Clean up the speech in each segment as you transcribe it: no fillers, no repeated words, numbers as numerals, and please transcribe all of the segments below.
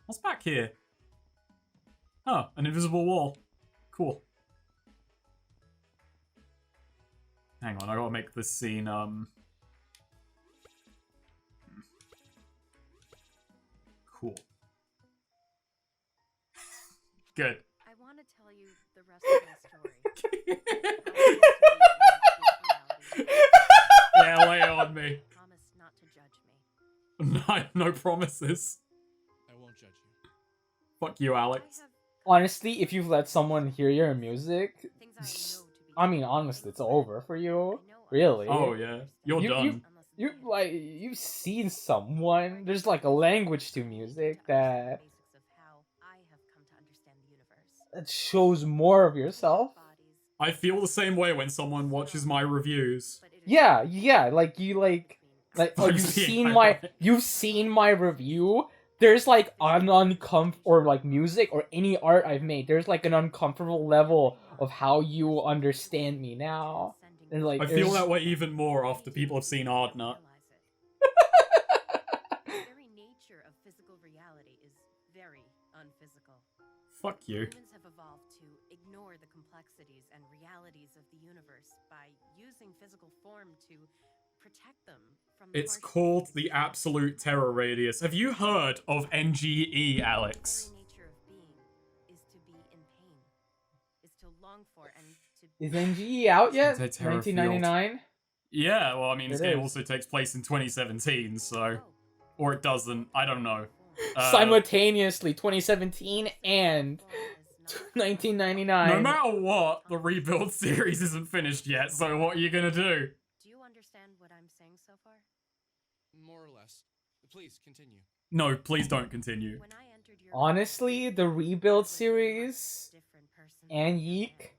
What's back here? Huh, an invisible wall. Cool. Hang on, I gotta make this scene, cool. Good. I want to tell you the rest of my story. Yeah, lay it on me. Promise not to judge me. No promises. I won't judge you. Fuck you, Alex. Honestly, if you've let someone hear your music, I mean, honestly, it's over for you. Really. Oh, yeah. You're done. You've seen someone. There's like a language to music that shows more of yourself. I feel the same way when someone watches my reviews. Yeah, like oh, you've seen my review. There's like an or like music or any art I've made. There's like an uncomfortable level of how you understand me now. And like I feel that way even more after people have seen Ardnut. The very nature of physical reality is very unphysical. Fuck you. Humans have evolved to ignore the complexities and realities of the universe by using physical form to protect them from the It's called the Absolute Terror Radius. Have you heard of NGE, Alex? The very nature of being is to be in pain, is to long for and to... Is NGE out yet? It's a terror 1999? Yeah, well, I mean, this It game is. also takes place in 2017, so... Or it doesn't, I don't know. Simultaneously, 2017 and 1999. No matter what, the Rebuild series isn't finished yet, so what are you gonna do? Do you understand what I'm saying so far? More or less. Please, continue. No, please don't continue. When I entered your Honestly, the Rebuild series and Yiik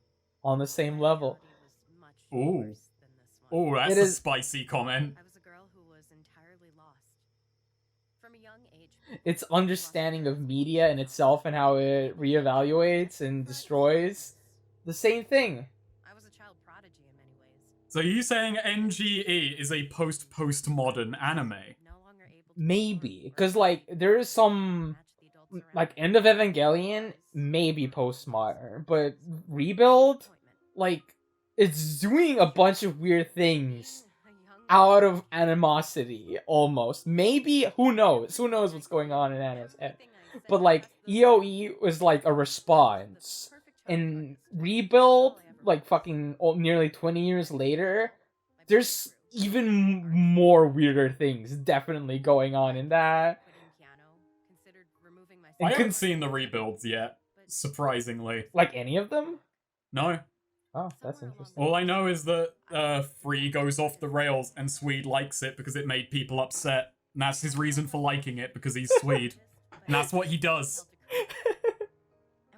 on the same level. Ooh. Oh, that's It a is- spicy comment. I was a girl who was entirely lost. From a young age, Its understanding of media in itself and how it reevaluates and destroys the same thing. I was a child prodigy in many ways. So are you saying NGE is a post-postmodern anime? No longer able to Maybe, because like there is some like End of Evangelion, maybe postmodern, but Rebuild, like it's doing a bunch of weird things out of animosity, almost. Maybe, who knows? Who knows what's going on in Anna's head? But like EOE was like a response, and Rebuild, like fucking nearly 20 years later, there's even more weirder things definitely going on in that. I haven't seen the Rebuilds yet, surprisingly. Like any of them? No. Oh, that's interesting. All I know is that Free goes off the rails and Swede likes it because it made people upset. And that's his reason for liking it, because he's Swede. And that's what he does.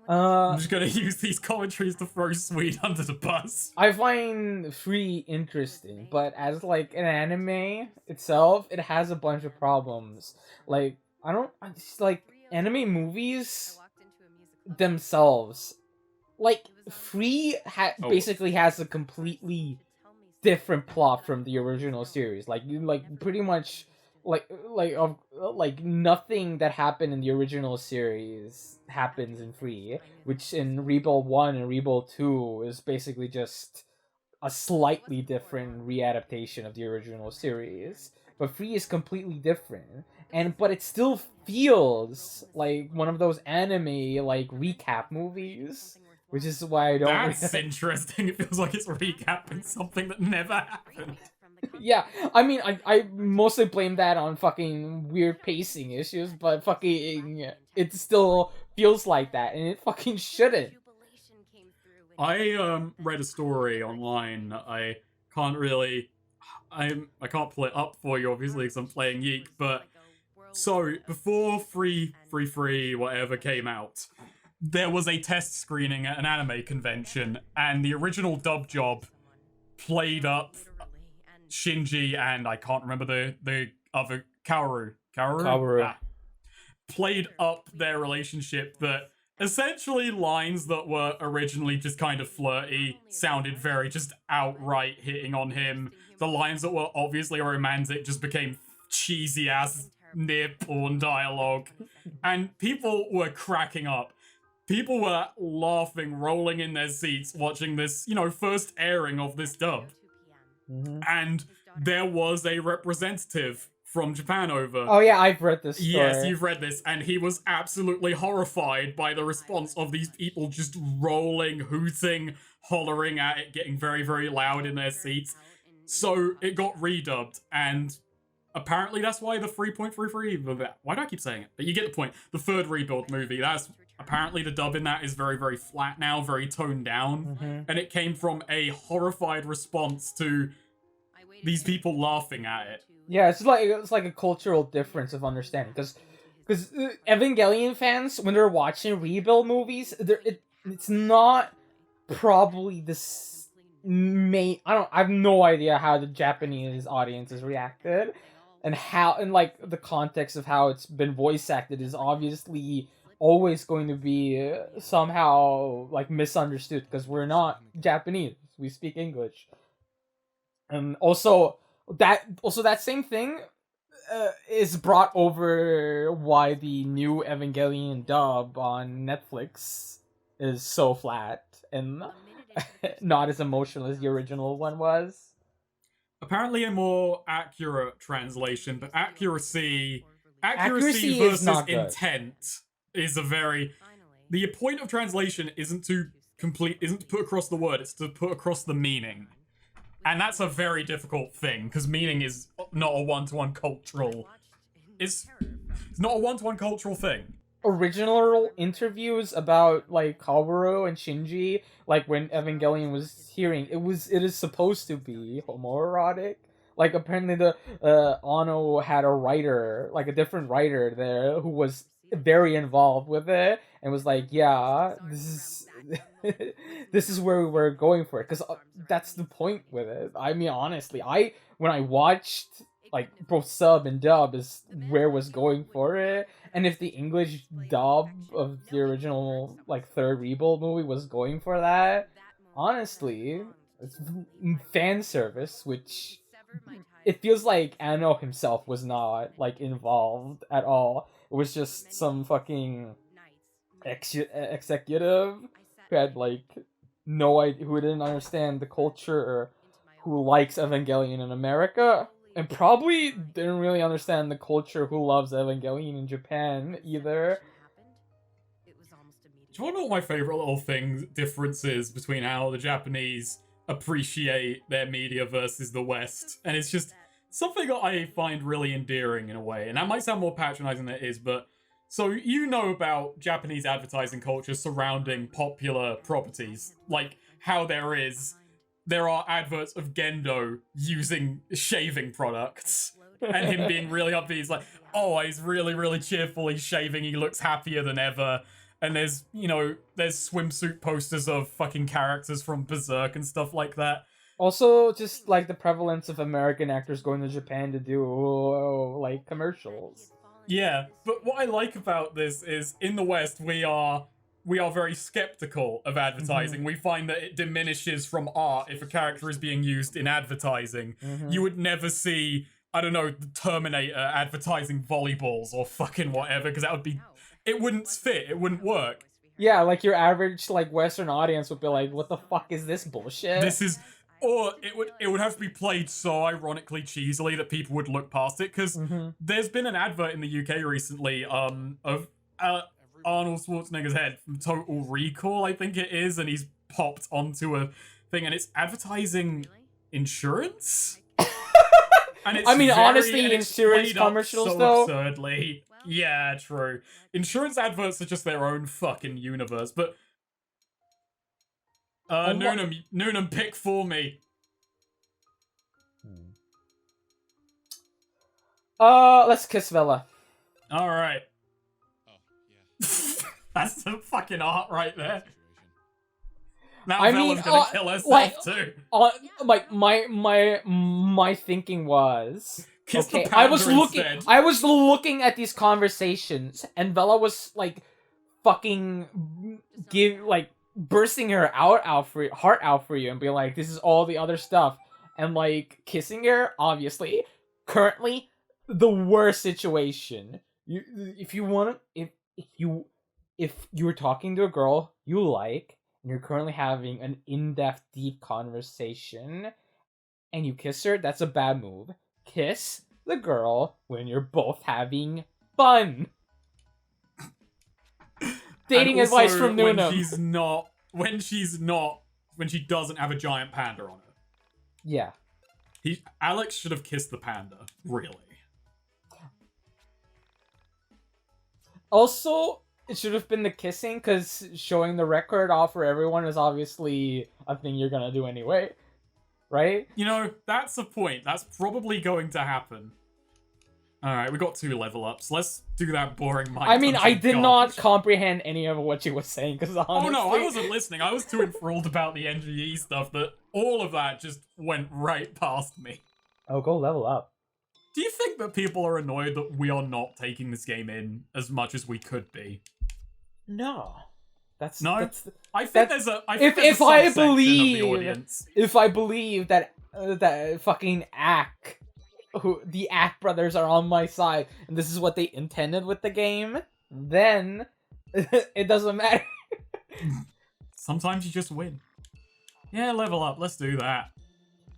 I'm just gonna use these commentaries to throw Swede under the bus. I find Free interesting, but as like an anime itself, it has a bunch of problems. Like, I just like anime movies themselves. Like, Free basically has a completely different plot from the original series. Like, you pretty much like nothing that happened in the original series happens in Free, which in Rebuild 1 and Rebuild 2 is basically just a slightly different readaptation of the original series. But Free is completely different. But it still feels like one of those anime like recap movies. Which is why I don't... That's interesting. It feels like it's recapping something that never happened. Yeah, I mean, I mostly blame that on fucking weird pacing issues, but fucking it still feels like that, and it fucking shouldn't. I read a story online. I can't really... I can't pull it up for you, obviously, because I'm playing Yiik, but... So, before Free whatever came out, there was a test screening at an anime convention, and the original dub job played up Shinji and I can't remember the other Kaoru. Played up their relationship that essentially lines that were originally just kind of flirty sounded very just outright hitting on him. The lines that were obviously romantic just became cheesy ass near porn dialogue, and people were cracking up. People were laughing, rolling in their seats, watching this, first airing of this dub. Mhm. And there was a representative from Japan over. Oh yeah, I've read this story. Yes, you've read this, and he was absolutely horrified by the response of these people just rolling, hooting, hollering at it, getting very, very loud in their seats. So it got redubbed, and apparently that's why the 3.33... Why do I keep saying it? But you get the point. The third Rebuild movie, that's... Apparently the dub in that is very, very flat now, very toned down. And it came from a horrified response to these people laughing at it. Yeah, it's like a cultural difference of understanding, because Evangelion fans, when they're watching Rebuild movies, it's not probably this main. I have no idea how the Japanese audiences reacted, and the context of how it's been voice acted is obviously always going to be somehow misunderstood, because we're not Japanese, we speak English. And also that same thing is brought over why the new Evangelion dub on Netflix is so flat and not as emotional as the original one was. Apparently a more accurate translation, but accuracy Accuracy versus is not good. intent is a very... The point of translation isn't to put across the word, it's to put across the meaning. And that's a very difficult thing, because meaning is not a one-to-one cultural... It's not a one-to-one cultural thing. Original interviews about Kaworu and Shinji, when Evangelion was hearing, it is supposed to be homoerotic. Apparently the Ono had a writer, a different writer there, who was very involved with it, and was yeah, this is where we were going for it, because that's the point with it. I mean, honestly, when I watched both sub and dub is where was going for it, and if the English dub of the original third Rebuild movie was going for that, honestly, it's fan service, which it feels like Anno himself was not involved at all. It was just some fucking executive who had no idea, who didn't understand the culture, who likes Evangelion in America, and probably didn't really understand the culture who loves Evangelion in Japan either. Do you want to know what my favorite little differences between how the Japanese appreciate their media versus the West? And it's just something that I find really endearing in a way. And that might sound more patronizing than it is, but... So you know about Japanese advertising culture surrounding popular properties. How there are adverts of Gendo using shaving products. And him being really upbeat. He's he's really, really cheerful, he's shaving, he looks happier than ever. And there's swimsuit posters of fucking characters from Berserk and stuff like that. Also, just the prevalence of American actors going to Japan to do commercials. Yeah, but what I like about this is in the West we are very skeptical of advertising. We find that it diminishes from art if a character is being used in advertising. You would never see, I don't know, the Terminator advertising volleyballs or fucking whatever, because it wouldn't fit, it wouldn't work. Yeah, your average Western audience would be what the fuck is this bullshit? Or it would have to be played so ironically cheesily that people would look past it, because there's been an advert in the UK recently of Arnold Schwarzenegger's head from Total Recall, I think it is, and he's popped onto a thing, and it's advertising insurance? And it's honestly, insurance commercials, so though... absurdly. Yeah, true. Insurance adverts are just their own fucking universe, but... Noonum, pick for me. Let's kiss Vela. Alright. Oh, yeah. That's the fucking art right there. Now I Bella's mean, gonna kill herself too. My thinking was... Kiss the Okay, panda I was looking at these conversations, and Vela was, fucking... bursting her heart out for you and being this is all the other stuff, and kissing her, obviously currently the worst situation. If you were talking to a girl you like, and you're currently having an in-depth, deep conversation, and you kiss her, that's a bad move. Kiss the girl when you're both having fun. Dating And also, advice from Nuna. When she doesn't have a giant panda on her. Yeah. Alex should have kissed the panda, really. Also, it should have been the kissing, because showing the record off for everyone is obviously a thing you're gonna do anyway. Right? You know, that's the point. That's probably going to happen. Alright, we got 2 level ups. Let's do that boring mind. I mean, I did not comprehend any of what she was saying, because honestly... Oh no, I wasn't listening. I was too enthralled about the NGE stuff that all of that just went right past me. Oh, go level up. Do you think that people are annoyed that we are not taking this game in as much as we could be? No. I think there's a if subsection I believe of the audience. If I believe that that fucking ACK, the ACK brothers are on my side, and this is what they intended with the game, then it doesn't matter. Sometimes you just win. Yeah, level up. Let's do that.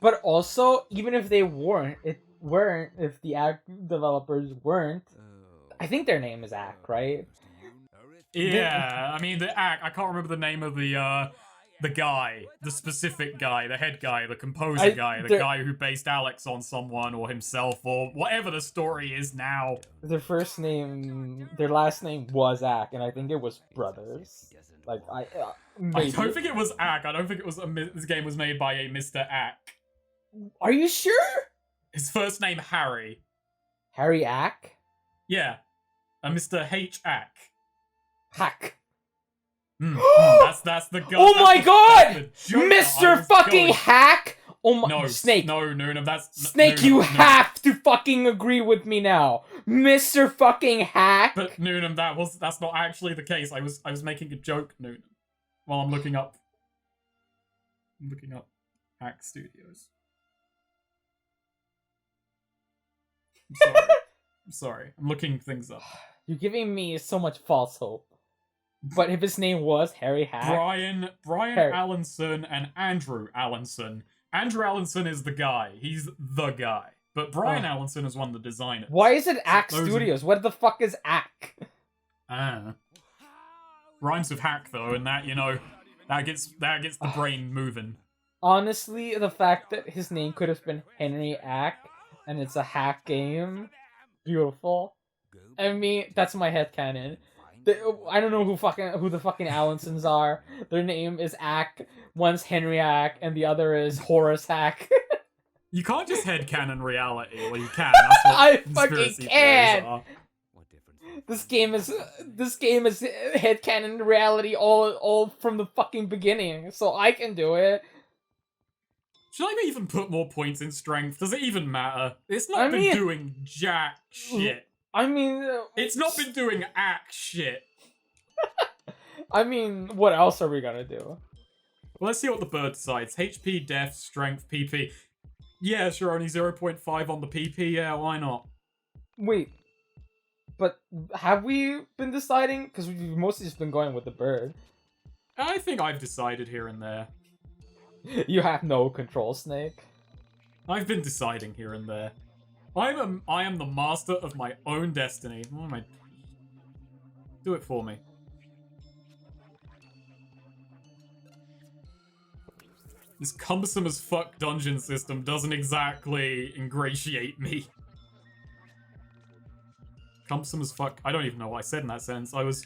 But also, even if they if the ACK developers weren't, I think their name is ACK, right? Yeah, I mean, the ACK, I can't remember the name of the guy, the specific guy, the head guy, the composer guy, the guy who based Alex on someone or himself or whatever the story is now. Their last name was ACK, and I think it was brothers. Like, I don't think it was ACK. I don't think it was, this game was made by a Mr. ACK. Are you sure? His first name, Harry. Harry ACK? Yeah. A Mr. H. ACK. Hack. That's the guy. Oh my god! Mr. fucking Hack! Oh my... No, Snake. No, that's... Snake, Noonum, you have to fucking agree with me now. Mr. fucking Hack! But Noonum, that's not actually the case. I was making a joke, Noonum. While I'm looking up Hack Studios. I'm sorry. I'm looking things up. You're giving me so much false hope. But if his name was Harry Hack... Brian Harry. Allenson and Andrew Allenson. Andrew Allenson is the guy. He's the guy. But Brian Allenson is one of the designers. Why is it ACK Studios? What the fuck is ACK? Rhymes with hack, though, and that, you know, that gets the brain moving. Honestly, the fact that his name could have been Henry Ack, and it's a hack game, beautiful. I mean, that's my headcanon. I don't know who the fucking Allensons are. Their name is Ack. One's Henry Ack, and the other is Horace Hack. You can't just headcanon reality. Well, you can. That's what I conspiracy fucking can. theories are. This game is headcanon reality all from the fucking beginning, so I can do it. Should I even put more points in strength? Does it even matter? It's not been doing jack shit. I mean... It's not been doing act shit. I mean, what else are we gonna do? Well, let's see what the bird decides. HP, def, strength, PP. Yeah, sure, only 0.5 on the PP. Yeah, why not? Wait. But have we been deciding? Because we've mostly just been going with the bird. I think I've decided here and there. You have no control, Snake. I've been deciding here and there. I am the master of my own destiny. What am I... Do it for me. This cumbersome as fuck dungeon system doesn't exactly ingratiate me. Cumbersome as fuck. I don't even know what I said in that sentence. I was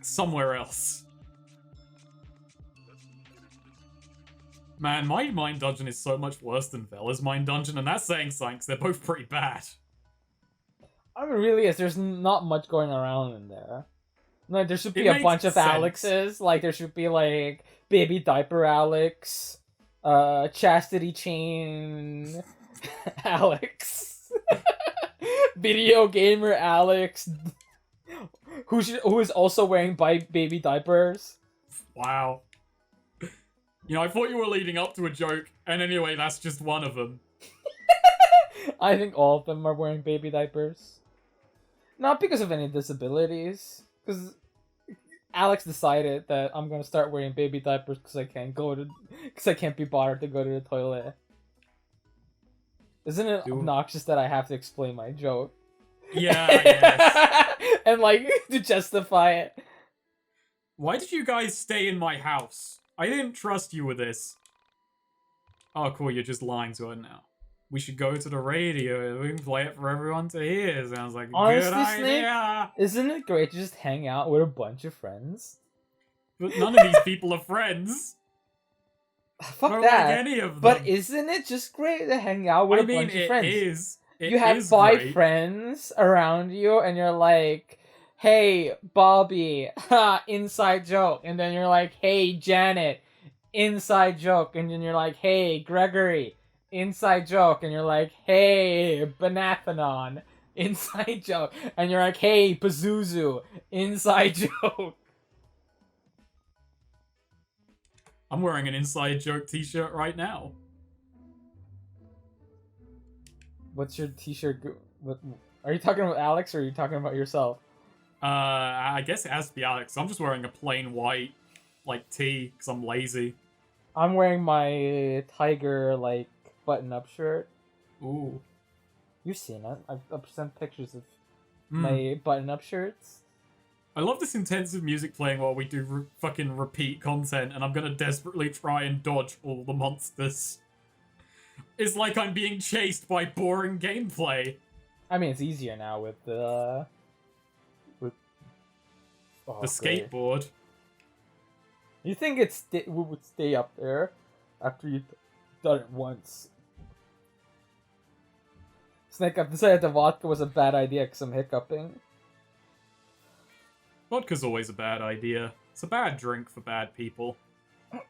somewhere else. Man, my Mind Dungeon is so much worse than Vela's Mind Dungeon, and that's saying something, 'cause they're both pretty bad. I mean, really is. There's not much going around in there. Like, there should be It a bunch of makes sense. Alexes. Like, there should be, like, Baby Diaper Alex, Chastity Chain Alex, Video Gamer Alex, who is also wearing baby diapers. Wow. You know, I thought you were leading up to a joke, and anyway, that's just one of them. I think all of them are wearing baby diapers. Not because of any disabilities, because Alex decided that I'm gonna start wearing baby diapers because I can't be bothered to go to the toilet. Isn't it obnoxious that I have to explain my joke? Yeah, I guess. And like to justify it. Why did you guys stay in my house? I didn't trust you with this. Oh, cool, you're just lying to her now. We should go to the radio. We can play it for everyone to hear. Sounds like a Honestly, good idea. Snake, isn't it great to just hang out with a bunch of friends? But none of these people are friends. Fuck Not that. like any of them. But isn't it just great to hang out with a bunch of friends? You have 5 great. friends around you, and you're like, hey, Bobby, ha, inside joke. And then you're like, hey, Janet, inside joke. And then you're like, hey, Gregory, inside joke. And you're like, hey, Banathanon, inside joke. And you're like, hey, Pazuzu, inside joke. I'm wearing an inside joke t-shirt right now. What's your t-shirt? Are you talking about Alex or are you talking about yourself? I guess it has to be Alex. I'm just wearing a plain white, like, tee, because I'm lazy. I'm wearing my tiger, like, button-up shirt. Ooh. You've seen it. I've sent pictures of my button-up shirts. I love this intensive music playing while we do fucking repeat content, and I'm gonna desperately try and dodge all the monsters. It's like I'm being chased by boring gameplay. I mean, it's easier now with the... the skateboard. You think it would stay up there after you've done it once? Snake, I've decided the vodka was a bad idea because I'm hiccuping. Vodka's always a bad idea. It's a bad drink for bad people.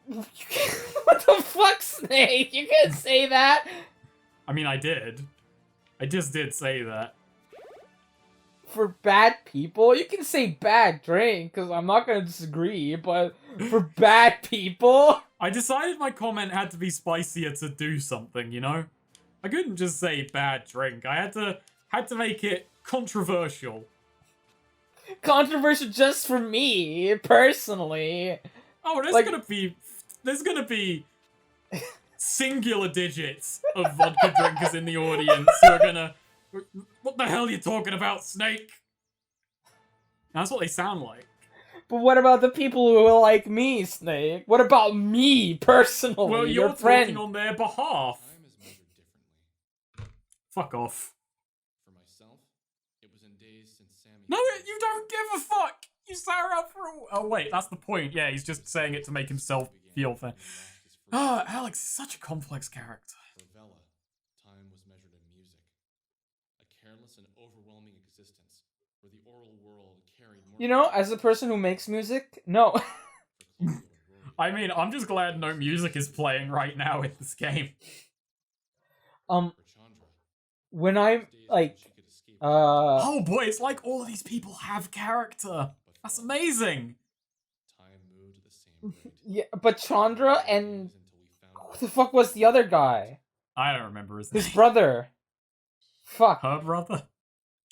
What the fuck, Snake? You can't say that! I mean, I did. I just did say that. For bad people? You can say bad drink, because I'm not going to disagree, but for bad people? I decided my comment had to be spicier to do something, you know? I couldn't just say bad drink. I had to make it controversial. Controversial just for me, personally. Oh, there's gonna be singular digits of vodka drinkers in the audience who are gonna... What the hell are you talking about, Snake? That's what they sound like. But what about the people who are like me, Snake? What about me, personally? Well, you're talking on their behalf. Time is measured differently. Fuck off. For myself, it was in days since Sammy... No, you don't give a fuck! You sat around for a... Oh, wait, that's the point. Yeah, he's just saying it to make himself feel fair. Ah, Alex is such a complex character. For Vela, time was measured in music. A careless and overwhelming existence, where the oral world carried more... You know, as a person who makes music, no. I mean, I'm just glad no music is playing right now in this game. When I'm, like, Oh boy, it's like all of these people have character. That's amazing. Time moved at the same rate. Yeah, but Chandra and... Who the fuck was the other guy? I don't remember his name. His brother. Fuck. Her brother?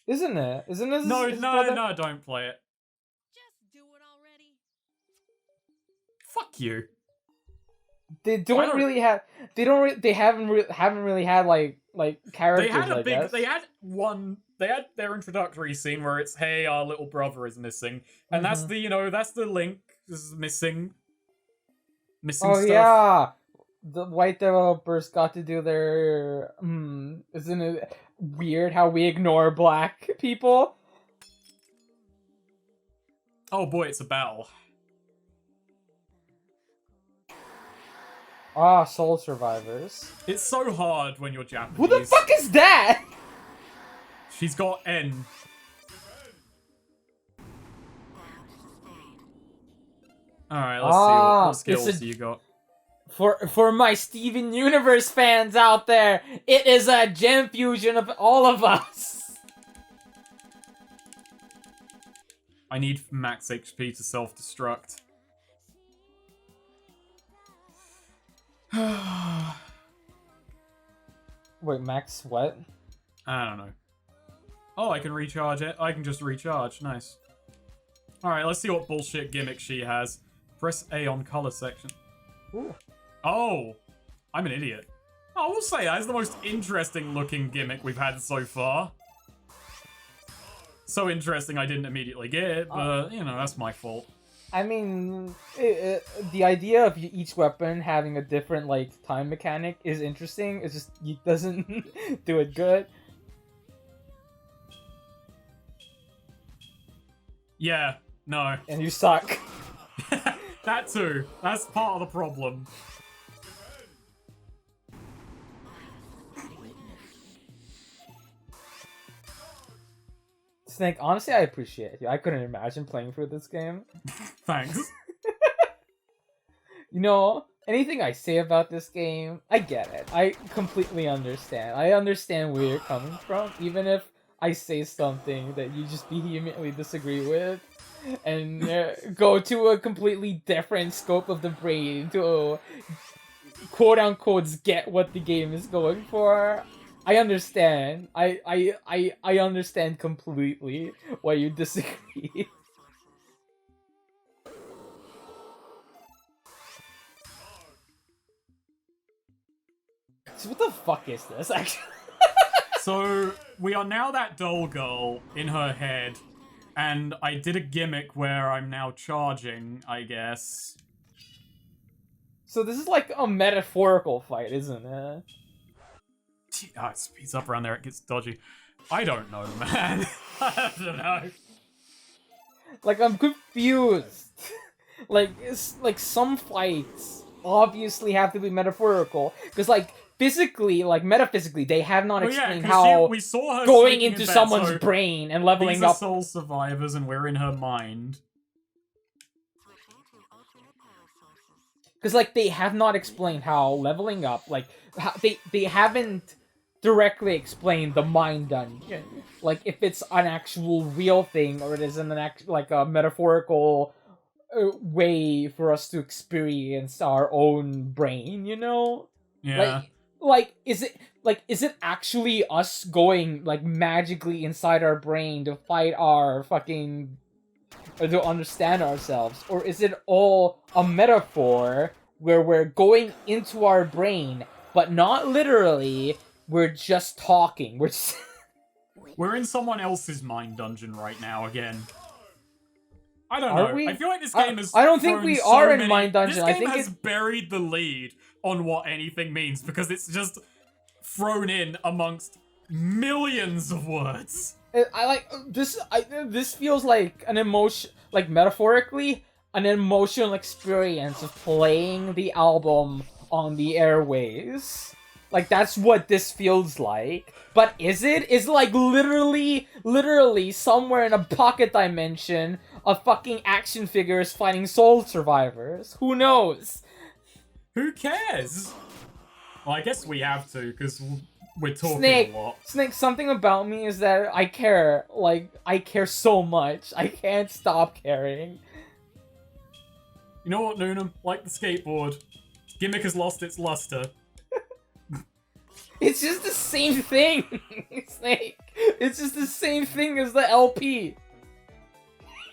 Isn't it? Isn't it his No, brother? no, don't play it. Just do it already. Fuck you. They don't really have... They haven't really had, like characters, They had their introductory scene where it's, hey, our little brother is missing. And that's the link. This is missing Oh, stuff. yeah! The white developers got to do their... Isn't it weird how we ignore black people? Oh boy, it's a battle. Ah, Soul Survivors. It's so hard when you're Japanese. Who the fuck is that? She's got N. Alright, let's see what skills you got. For my Steven Universe fans out there, it is a gem fusion of all of us. I need max HP to self-destruct. Wait, max what? I don't know. Oh, I can recharge it. I can just recharge. Nice. Alright, let's see what bullshit gimmick she has. Press A on color section. Ooh. Oh! I'm an idiot. I will say, that's the most interesting looking gimmick we've had so far. So interesting I didn't immediately get it, but, you know, that's my fault. I mean, the idea of each weapon having a different, like, time mechanic is interesting. It's just, it doesn't do it good. Yeah, no. And you suck. That too. That's part of the problem. Snake, honestly, I appreciate you. I couldn't imagine playing through this game. Thanks. You know, anything I say about this game, I get it. I completely understand. I understand where you're coming from, even if I say something that you just vehemently disagree with, and go to a completely different scope of the brain to quote-unquote get what the game is going for. I understand. I understand completely why you disagree. So what the fuck is this, actually? So, we are now that doll girl in her head, and I did a gimmick where I'm now charging, I guess. So this is like a metaphorical fight, isn't it? Oh, it speeds up around there, it gets dodgy. I don't know, man. I don't know. Like, I'm confused. Like, it's like some fights obviously have to be metaphorical, because like physically, like metaphysically, they have not explained how we saw her going sleeping into in bed, someone's so brain and leveling these are up. soul survivors, and we're in her mind. Because like they have not explained how leveling up, like how, they haven't directly explained the mind dungeon. Like if it's an actual real thing or it is an like a metaphorical way for us to experience our own brain, you know? Yeah. Like is it actually us going like magically inside our brain to fight our fucking to understand ourselves, or is it all a metaphor where we're going into our brain but not literally, we're just talking, We're in someone else's mind dungeon right now again. I don't Are know. we? I feel like this game has I don't think thrown we so are in many... mind dungeon. This game I think has buried the lead on what anything means because it's just thrown in amongst millions of words. I like this. This feels like an emotion, like metaphorically, an emotional experience of playing the album on the airways. Like that's what this feels like. But is it? Is like literally somewhere in a pocket dimension of fucking action figures fighting soul survivors? Who knows? Who cares? Well, I guess we have to because we're talking Snake, a lot. Snake, something about me is that I care. Like, I care so much. I can't stop caring. You know what, Noonum? Like the skateboard. Gimmick has lost its luster. It's just the same thing, Snake. It's just the same thing as the LP.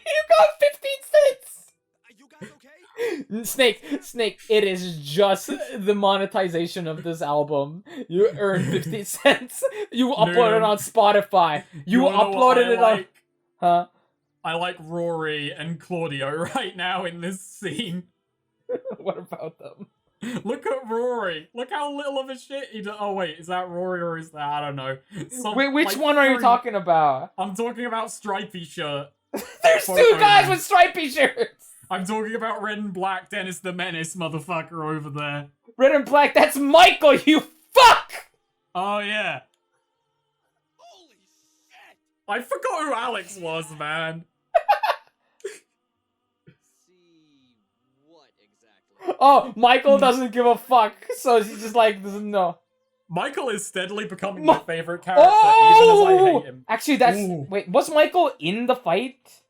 You got 15 cents! You guys okay? Snake, it is just the monetization of this album. You earned 50 cents. You uploaded it on Spotify. You uploaded it on... Huh? I like Rory and Claudio right now in this scene. What about them? Look at Rory. Look how little of a shit he does. Oh, wait. Is that Rory or is that... I don't know. Wait, which one are you talking about? I'm talking about Stripey Shirt. There's two guys with stripy shirts! I'm talking about Red and Black Dennis the Menace, motherfucker, over there. Red and Black, that's Michael, you fuck! Oh, yeah. Holy shit! I forgot who Alex was, man. See what exactly? Oh, Michael doesn't give a fuck, so he's just like, doesn't know. Michael is steadily becoming my favorite character, even as I hate him. Actually, that's... Ooh. Wait, was Michael in the fight?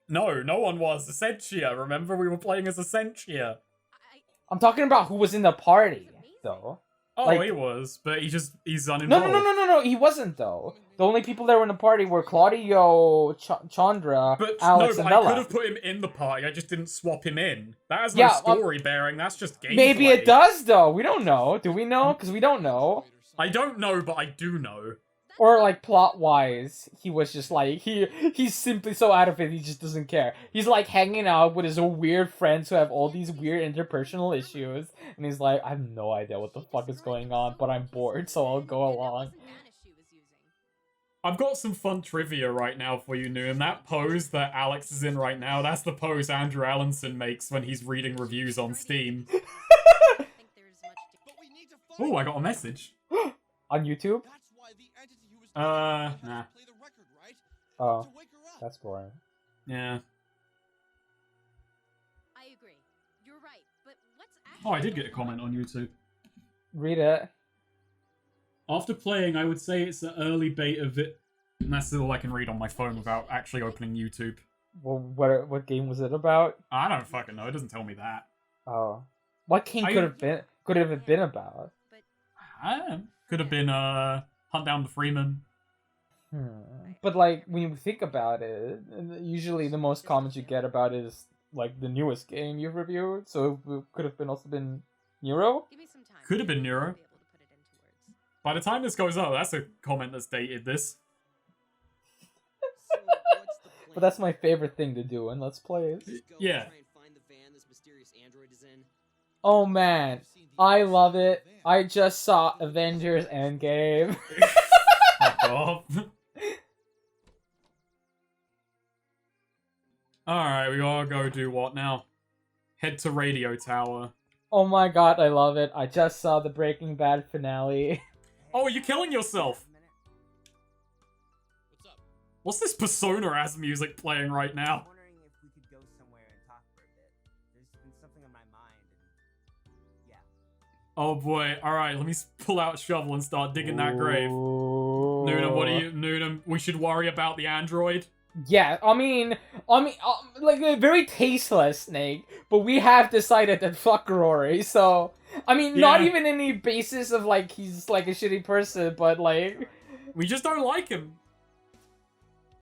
No, no one was. Essentia, remember? We were playing as Essentia. I'm talking about who was in the party, though. Oh, Like- he was, but he's uninvolved. No, he wasn't though. The only people that were in the party were Claudio, Chandra, But Alex, no, and but I Bella. could have put him in the party. I just didn't swap him in. That has no Yeah, story bearing. That's just gameplay. Maybe it does though. We don't know. Do we know? Because we don't know. I don't know, but I do know. Or like plot wise, he was just like he's simply so out of it. He just doesn't care. He's like hanging out with his weird friends who have all these weird interpersonal issues, and he's like, I have no idea what the fuck is going on, but I'm bored, so I'll go along. I've got some fun trivia right now for you, Noom. That pose that Alex is in right now, that's the pose Andrew Allenson makes when he's reading reviews on Steam. But we need to find Oh, I got a message. On YouTube? That's why the entity who was Nah. play the record, right? Oh, To wake her up. that's boring. Yeah. I agree. You're right, but let's Oh, I did get a comment on YouTube. Read it. After playing, I would say it's an early beta of it. And that's all I can read on my phone without actually opening YouTube. Well, what game was it about? I don't fucking know. It doesn't tell me that. Oh, what game I- could have it been about? Could have been Hunt Down the Freeman. But like when you think about it, usually the most comments you get about it is like the newest game you've reviewed. So it could have been also been Nero. Give me some time. Could have been Neuro. I'll be able to put it into words. By the time this goes up, that's a comment that's dated this. So what's the plan? But that's my favorite thing to do in Let's Plays. Just go Yeah. Try and find the van this mysterious android is in. Oh man, I love it. I just saw Avengers Endgame. Fuck off. Alright, we gotta go do what now? Head to Radio Tower. Oh my god, I love it. I just saw the Breaking Bad finale. Oh, you're killing yourself! What's up? What's this Persona-ass music playing right now? Wondering if we could go somewhere and talk for a bit. There's been something on my mind, and yeah. Oh boy, alright, let me pull out a shovel and start digging that grave. Noonum, we should worry about the android? Yeah, I mean, like, very tasteless, Snake, but we have decided that fuck Rory, so, I mean, not Yeah. even any basis of, like, he's, like, a shitty person, but, like, We just don't like him.